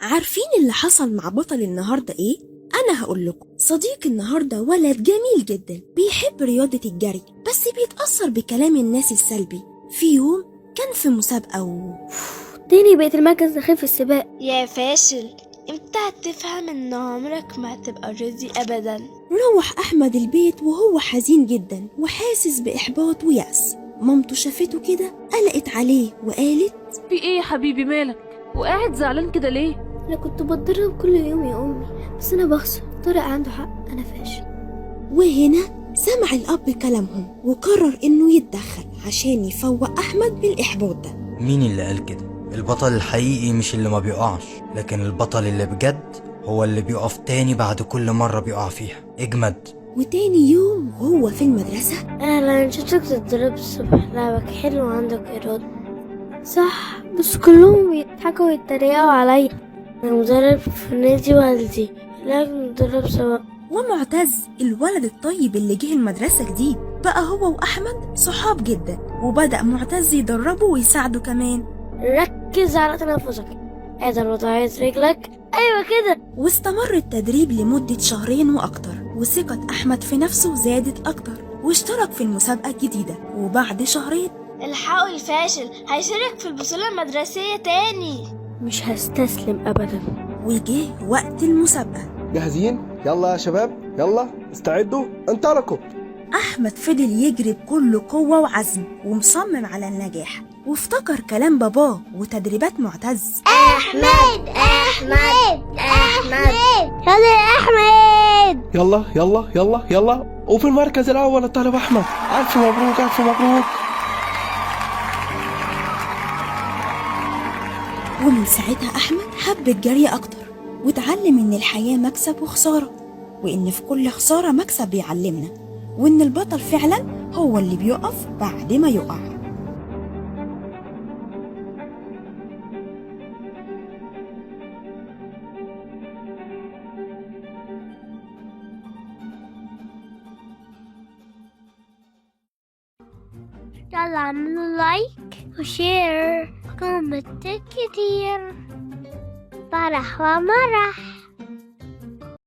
عارفين اللي حصل مع بطل النهاردة ايه؟ أنا هقول لكم. صديق النهاردة ولد جميل جدا بيحب رياضة الجري، بس بيتأثر بكلام الناس السلبي. في يوم كان في مسابقة تاني بقيت المركز الأخير في السباق. يا فاشل، امتى هتفهم ان عمرك ما هتبقى راضي ابدا؟ روح أحمد البيت وهو حزين جدا وحاسس بإحباط ويأس. مامته شافته كده قلقت عليه وقالت: في ايه يا حبيبي، مالك وقاعد زعلان كده ليه؟ أنا كنت بتدرب كل يوم يا أمي، بس أنا بخسر. طارق عنده حق، أنا فاشل. وهنا سمع الأب كلامهم وقرر إنه يتدخل عشان يفوق أحمد بالإحباط ده. مين اللي قال كده؟ البطل الحقيقي مش اللي ما بيقعش، لكن البطل اللي بجد هو اللي بيقف تاني بعد كل مرة بيقع فيها. اجمد. وتاني يوم وهو في المدرسة: أهلا، شفتك تتدرب الصبح، لعبك حلو وعندك إرادة. صح، بس كلهم بيضحكوا ويتريقوا عليا. أنا مدرب في نادي والدي، لازم نتدرب سوا. ومعتز الولد الطيب اللي جه المدرسة جديد بقى هو وأحمد صحاب جدا، وبدأ معتز يدربه ويساعده كمان. ركز على تنفسك، اقدر وضعية رجلك، أيوة كده. واستمر التدريب لمدة شهرين وأكتر، وثقة أحمد في نفسه زادت أكتر، واشترك في المسابقة الجديدة. وبعد شهرين: الحقوا الفاشل هيشارك في البطولة المدرسية تاني. مش هستسلم أبدا. وجه وقت المسابقة. جاهزين؟ يلا يا شباب، يلا استعدوا، انطلقوا. أحمد فضل يجري بكل قوة وعزم ومصمم على النجاح، وافتكر كلام باباه وتدريبات معتز. أحمد أحمد أحمد هذا أحمد. يلا يلا يلا يلا، وفي المركز الأول الطالب أحمد. ألف مبروك ألف مبروك. ومن ساعتها أحمد حب الجري أكتر، واتعلم إن الحياة مكسب وخسارة، وإن في كل خسارة مكسب بيعلمنا، وإن البطل فعلا هو اللي بيقف بعد ما يقع. يلا اعملوا لايك وشير كومنت كتير. فرح ومرح.